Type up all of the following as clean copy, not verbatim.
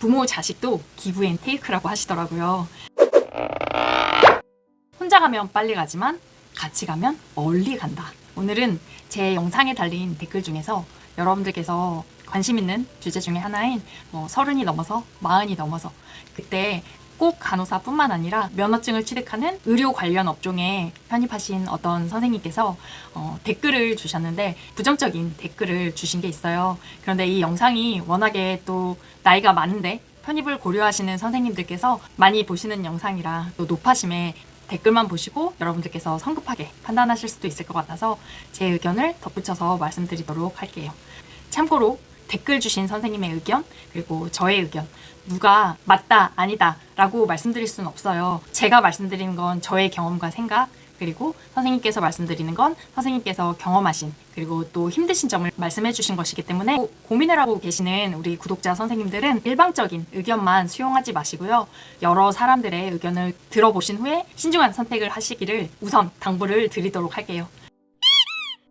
부모 자식도 기브 앤 테이크라고 하시더라고요. 혼자 가면 빨리 가지만 같이 가면 멀리 간다. 오늘은 제 영상에 달린 댓글 중에서 여러분들께서 관심 있는 주제 중에 하나인 30이 넘어서 40이 넘어서 그때 꼭 간호사뿐만 아니라 면허증을 취득하는 의료 관련 업종에 편입하신 어떤 선생님께서 댓글을 주셨는데 부정적인 댓글을 주신 게 있어요. 그런데 이 영상이 워낙에 또 나이가 많은데 편입을 고려하시는 선생님들께서 많이 보시는 영상이라 또 높아심에 댓글만 보시고 여러분들께서 성급하게 판단하실 수도 있을 것 같아서 제 의견을 덧붙여서 말씀드리도록 할게요. 참고로 댓글 주신 선생님의 의견 그리고 저의 의견 누가 맞다 아니다 라고 말씀드릴 수는 없어요. 제가 말씀드리는 건 저의 경험과 생각 그리고 선생님께서 말씀드리는 건 선생님께서 경험하신 그리고 또 힘드신 점을 말씀해 주신 것이기 때문에 고민을 하고 계시는 우리 구독자 선생님들은 일방적인 의견만 수용하지 마시고요. 여러 사람들의 의견을 들어보신 후에 신중한 선택을 하시기를 우선 당부를 드리도록 할게요.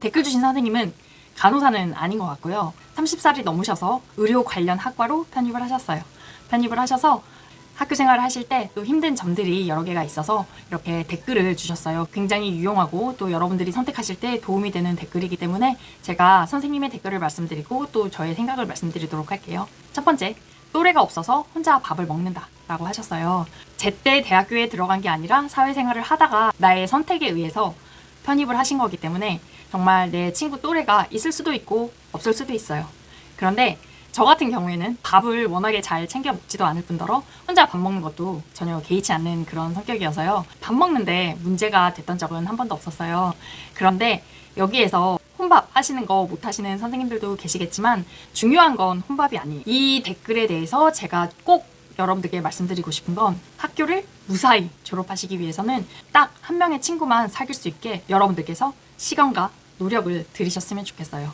댓글 주신 선생님은 간호사는 아닌 것 같고요. 30살이 넘으셔서 의료 관련 학과로 편입을 하셨어요. 편입을 하셔서 학교 생활을 하실 때 또 힘든 점들이 여러 개가 있어서 이렇게 댓글을 주셨어요. 굉장히 유용하고 또 여러분들이 선택하실 때 도움이 되는 댓글이기 때문에 제가 선생님의 댓글을 말씀드리고 또 저의 생각을 말씀드리도록 할게요. 첫 번째, 또래가 없어서 혼자 밥을 먹는다 라고 하셨어요. 제때 대학교에 들어간 게 아니라 사회생활을 하다가 나의 선택에 의해서 편입을 하신 거기 때문에 정말 내 친구 또래가 있을 수도 있고 없을 수도 있어요. 그런데 저 같은 경우에는 밥을 워낙에 잘 챙겨 먹지도 않을 뿐더러 혼자 밥 먹는 것도 전혀 개의치 않는 그런 성격이어서요. 밥 먹는데 문제가 됐던 적은 한 번도 없었어요. 그런데 여기에서 혼밥 하시는 거 못 하시는 선생님들도 계시겠지만 중요한 건 혼밥이 아니에요. 이 댓글에 대해서 제가 꼭 여러분들께 말씀드리고 싶은 건 학교를 무사히 졸업하시기 위해서는 딱 한 명의 친구만 사귈 수 있게 여러분들께서 시간과 노력을 들이셨으면 좋겠어요.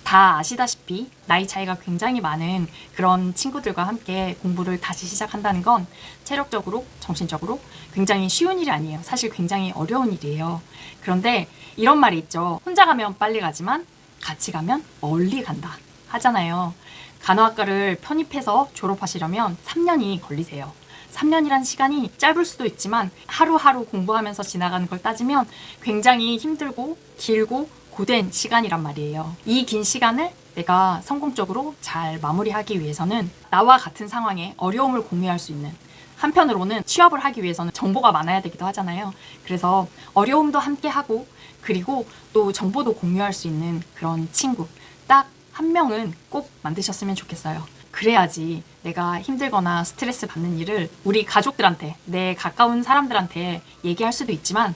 다 아시다시피 나이 차이가 굉장히 많은 그런 친구들과 함께 공부를 다시 시작한다는 건 체력적으로, 정신적으로 굉장히 쉬운 일이 아니에요. 사실 굉장히 어려운 일이에요. 그런데 이런 말이 있죠. 혼자 가면 빨리 가지만 같이 가면 멀리 간다 하잖아요. 간호학과를 편입해서 졸업하시려면 3년이 걸리세요. 3년이란 시간이 짧을 수도 있지만 하루하루 공부하면서 지나가는 걸 따지면 굉장히 힘들고 길고 고된 시간이란 말이에요. 이 긴 시간을 내가 성공적으로 잘 마무리하기 위해서는 나와 같은 상황에 어려움을 공유할 수 있는 한편으로는 취업을 하기 위해서는 정보가 많아야 되기도 하잖아요. 그래서 어려움도 함께 하고 그리고 또 정보도 공유할 수 있는 그런 친구 딱 한 명은 꼭 만드셨으면 좋겠어요. 그래야지 내가 힘들거나 스트레스 받는 일을 우리 가족들한테 내 가까운 사람들한테 얘기할 수도 있지만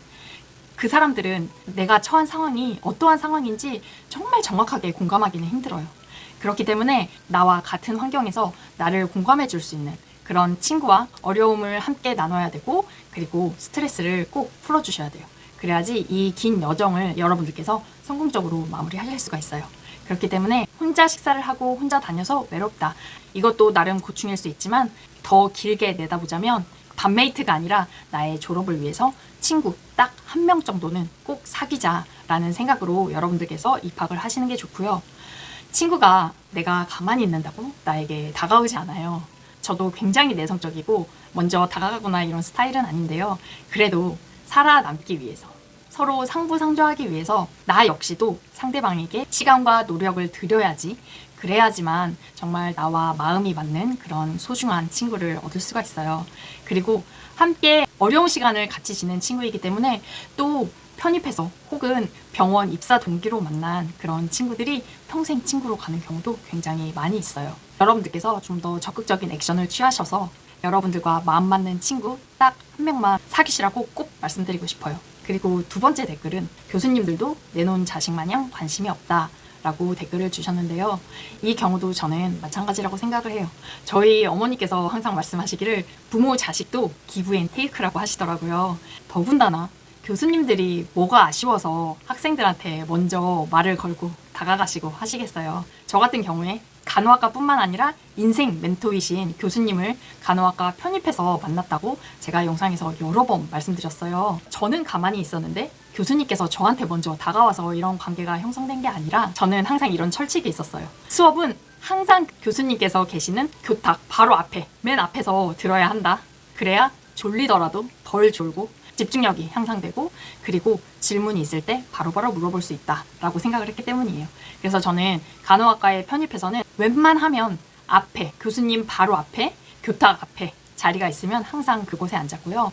그 사람들은 내가 처한 상황이 어떠한 상황인지 정말 정확하게 공감하기는 힘들어요. 그렇기 때문에 나와 같은 환경에서 나를 공감해 줄 수 있는 그런 친구와 어려움을 함께 나눠야 되고 그리고 스트레스를 꼭 풀어주셔야 돼요. 그래야지 이 긴 여정을 여러분들께서 성공적으로 마무리하실 수가 있어요. 그렇기 때문에 혼자 식사를 하고 혼자 다녀서 외롭다. 이것도 나름 고충일 수 있지만 더 길게 내다보자면 밥메이트가 아니라 나의 졸업을 위해서 친구 딱 한 명 정도는 꼭 사귀자라는 생각으로 여러분들께서 입학을 하시는 게 좋고요. 친구가 내가 가만히 있는다고 나에게 다가오지 않아요. 저도 굉장히 내성적이고 먼저 다가가거나 이런 스타일은 아닌데요. 그래도 살아남기 위해서 서로 상부상조하기 위해서 나 역시도 상대방에게 시간과 노력을 들여야지 그래야지만 정말 나와 마음이 맞는 그런 소중한 친구를 얻을 수가 있어요. 그리고 함께 어려운 시간을 같이 지낸 친구이기 때문에 또 편입해서 혹은 병원 입사 동기로 만난 그런 친구들이 평생 친구로 가는 경우도 굉장히 많이 있어요. 여러분들께서 좀 더 적극적인 액션을 취하셔서 여러분들과 마음 맞는 친구 딱 한 명만 사귀시라고 꼭 말씀드리고 싶어요. 그리고 두 번째 댓글은 교수님들도 내놓은 자식 마냥 관심이 없다 라고 댓글을 주셨는데요. 이 경우도 저는 마찬가지라고 생각을 해요. 저희 어머니께서 항상 말씀하시기를 부모 자식도 기브 앤 테이크라고 하시더라고요. 더군다나 교수님들이 뭐가 아쉬워서 학생들한테 먼저 말을 걸고 다가가시고 하시겠어요. 저 같은 경우에 간호학과뿐만 아니라 인생 멘토이신 교수님을 간호학과 편입해서 만났다고 제가 영상에서 여러 번 말씀드렸어요. 저는 가만히 있었는데 교수님께서 저한테 먼저 다가와서 이런 관계가 형성된 게 아니라 저는 항상 이런 철칙이 있었어요. 수업은 항상 교수님께서 계시는 교탁 바로 앞에, 맨 앞에서 들어야 한다. 그래야 졸리더라도 덜 졸고 집중력이 향상되고 그리고 질문이 있을 때 바로바로 물어볼 수 있다라고 생각을 했기 때문이에요. 그래서 저는 간호학과에 편입해서는 웬만하면 앞에, 교수님 바로 앞에, 교탁 앞에 자리가 있으면 항상 그곳에 앉았고요.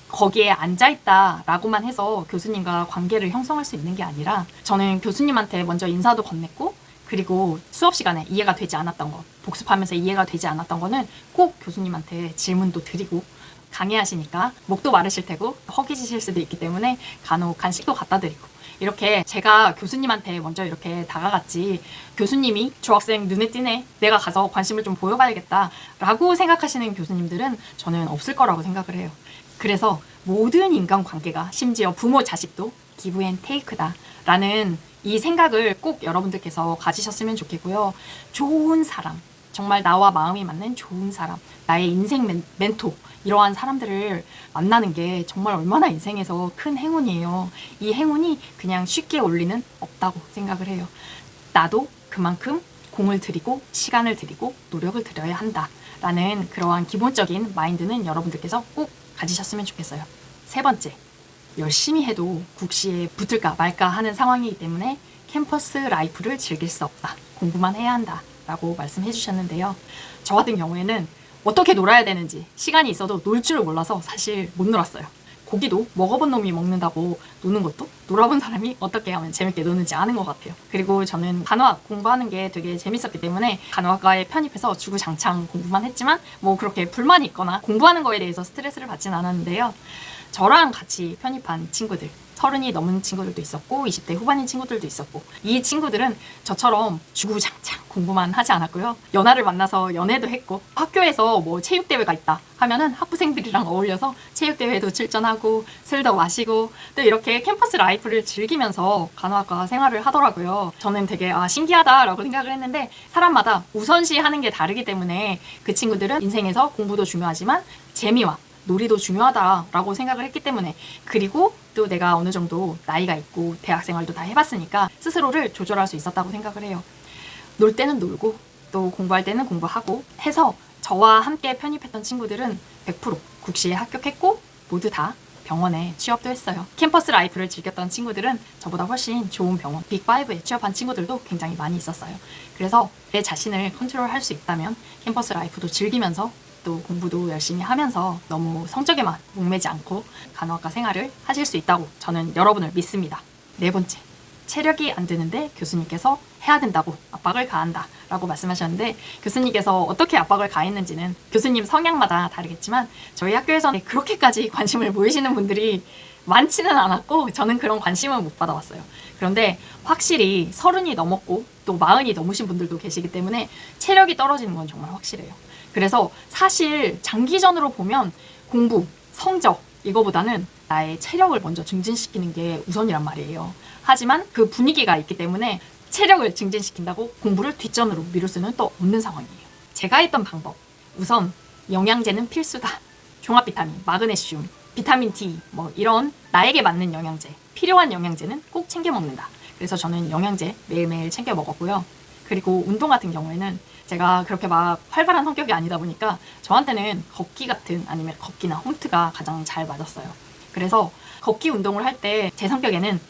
거기에 앉아있다라고만 해서 교수님과 관계를 형성할 수 있는 게 아니라 저는 교수님한테 먼저 인사도 건넸고 그리고 수업 시간에 이해가 되지 않았던 거, 복습하면서 이해가 되지 않았던 거는 꼭 교수님한테 질문도 드리고 강의하시니까 목도 마르실 테고 허기지실 수도 있기 때문에 간혹 간식도 갖다 드리고 이렇게 제가 교수님한테 먼저 이렇게 다가갔지 교수님이 저 학생 눈에 띄네 내가 가서 관심을 좀 보여봐야겠다 라고 생각하시는 교수님들은 저는 없을 거라고 생각을 해요. 그래서 모든 인간관계가 심지어 부모 자식도 기브 앤 테이크다 라는 이 생각을 꼭 여러분들께서 가지셨으면 좋겠고요. 좋은 사람, 정말 나와 마음이 맞는 좋은 사람, 나의 인생 멘토 이러한 사람들을 만나는 게 정말 얼마나 인생에서 큰 행운이에요. 이 행운이 그냥 쉽게 올 리는 없다고 생각을 해요. 나도 그만큼 공을 들이고 시간을 들이고 노력을 들여야 한다라는 그러한 기본적인 마인드는 여러분들께서 꼭 가지셨으면 좋겠어요. 세 번째, 열심히 해도 국시에 붙을까 말까 하는 상황이기 때문에 캠퍼스 라이프를 즐길 수 없다. 공부만 해야 한다. 라고 말씀해 주셨는데요. 저 같은 경우에는 어떻게 놀아야 되는지 시간이 있어도 놀 줄을 몰라서 사실 못 놀았어요. 고기도 먹어본 놈이 먹는다고 노는 것도 놀아본 사람이 어떻게 하면 재밌게 노는지 아는 것 같아요. 그리고 저는 간호학 공부하는 게 되게 재밌었기 때문에 간호학과에 편입해서 주구장창 공부만 했지만 뭐 그렇게 불만이 있거나 공부하는 거에 대해서 스트레스를 받진 않았는데요. 저랑 같이 편입한 친구들 30이 넘은 친구들도 있었고 20대 후반인 친구들도 있었고 이 친구들은 저처럼 주구장창 공부만 하지 않았고요. 연하를 만나서 연애도 했고 학교에서 뭐 체육대회가 있다 하면은 학부생들이랑 어울려서 체육대회도 출전하고 술도 마시고 또 이렇게 캠퍼스 라이프를 즐기면서 간호학과 생활을 하더라고요. 저는 되게 신기하다라고 생각을 했는데 사람마다 우선시 하는 게 다르기 때문에 그 친구들은 인생에서 공부도 중요하지만 재미와 놀이도 중요하다라고 생각을 했기 때문에 그리고 또 내가 어느 정도 나이가 있고 대학생활도 다 해봤으니까 스스로를 조절할 수 있었다고 생각을 해요. 놀 때는 놀고 또 공부할 때는 공부하고 해서 저와 함께 편입했던 친구들은 100% 국시에 합격했고 모두 다 병원에 취업도 했어요. 캠퍼스 라이프를 즐겼던 친구들은 저보다 훨씬 좋은 병원 빅5에 취업한 친구들도 굉장히 많이 있었어요. 그래서 내 자신을 컨트롤할 수 있다면 캠퍼스 라이프도 즐기면서 또 공부도 열심히 하면서 너무 성적에만 목매지 않고 간호학과 생활을 하실 수 있다고 저는 여러분을 믿습니다. 네 번째, 체력이 안 되는데 교수님께서 해야 된다고 압박을 가한다 라고 말씀하셨는데 교수님께서 어떻게 압박을 가했는지는 교수님 성향마다 다르겠지만 저희 학교에서는 그렇게까지 관심을 보이시는 분들이 많지는 않았고 저는 그런 관심을 못 받아왔어요. 그런데 확실히 30이 넘었고 또 40이 넘으신 분들도 계시기 때문에 체력이 떨어지는 건 정말 확실해요. 그래서 사실 장기전으로 보면 공부, 성적 이거보다는 나의 체력을 먼저 증진시키는 게 우선이란 말이에요. 하지만 그 분위기가 있기 때문에 체력을 증진시킨다고 공부를 뒷전으로 미룰 수는 또 없는 상황이에요. 제가 했던 방법, 우선 영양제는 필수다. 종합 비타민, 마그네슘, 비타민 D 뭐 이런 나에게 맞는 영양제, 필요한 영양제는 꼭 챙겨 먹는다. 그래서 저는 영양제 매일매일 챙겨 먹었고요. 그리고 운동 같은 경우에는 제가 그렇게 막 활발한 성격이 아니다 보니까 저한테는 걷기 같은 아니면 걷기나 홈트가 가장 잘 맞았어요. 그래서 걷기 운동을 할 때 제 성격에는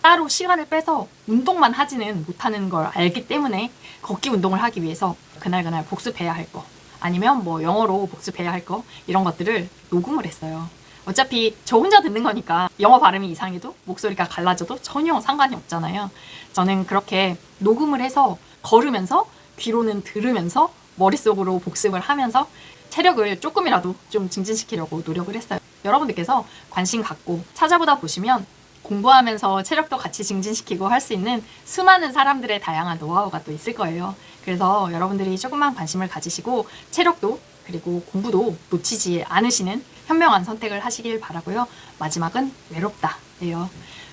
따로 시간을 빼서 운동만 하지는 못하는 걸 알기 때문에 걷기 운동을 하기 위해서 그날 복습해야 할 거 아니면 뭐 영어로 복습해야 할 거 이런 것들을 녹음을 했어요. 어차피 저 혼자 듣는 거니까 영어 발음이 이상해도 목소리가 갈라져도 전혀 상관이 없잖아요. 저는 그렇게 녹음을 해서 걸으면서 귀로는 들으면서 머릿속으로 복습을 하면서 체력을 조금이라도 좀 증진시키려고 노력을 했어요. 여러분들께서 관심 갖고 찾아보다 보시면 공부하면서 체력도 같이 증진시키고 할 수 있는 수많은 사람들의 다양한 노하우가 또 있을 거예요. 그래서 여러분들이 조금만 관심을 가지시고 체력도 그리고 공부도 놓치지 않으시는 현명한 선택을 하시길 바라고요. 마지막은 외롭다예요.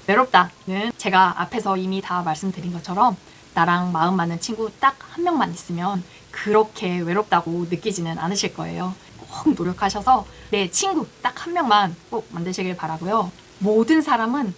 외롭다는 제가 앞에서 이미 다 말씀드린 것처럼 나랑 마음 맞는 친구 딱 한 명만 있으면 그렇게 외롭다고 느끼지는 않으실 거예요. 꼭 노력하셔서 내 친구 딱 한 명만 꼭 만드시길 바라고요. 모든 사람은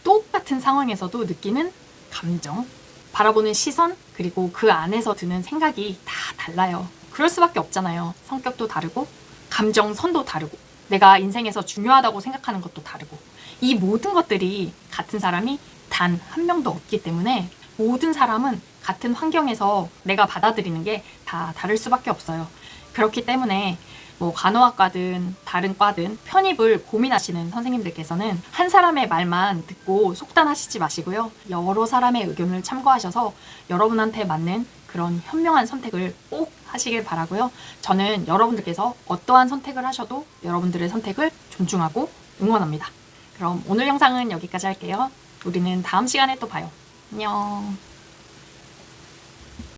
똑같은 상황에서도 느끼는 감정, 바라보는 시선, 그리고 그 안에서 드는 생각이 다 달라요. 그럴 수밖에 없잖아요. 성격도 다르고, 감정선도 다르고, 내가 인생에서 중요하다고 생각하는 것도 다르고, 이 모든 것들이 같은 사람이 단 한 명도 없기 때문에 모든 사람은 같은 환경에서 내가 받아들이는 게 다 다를 수밖에 없어요. 그렇기 때문에 뭐 간호학과든 다른 과든 편입을 고민하시는 선생님들께서는 한 사람의 말만 듣고 속단하시지 마시고요. 여러 사람의 의견을 참고하셔서 여러분한테 맞는 그런 현명한 선택을 꼭 하시길 바라고요. 저는 여러분들께서 어떠한 선택을 하셔도 여러분들의 선택을 존중하고 응원합니다. 그럼 오늘 영상은 여기까지 할게요. 우리는 다음 시간에 또 봐요. 안녕.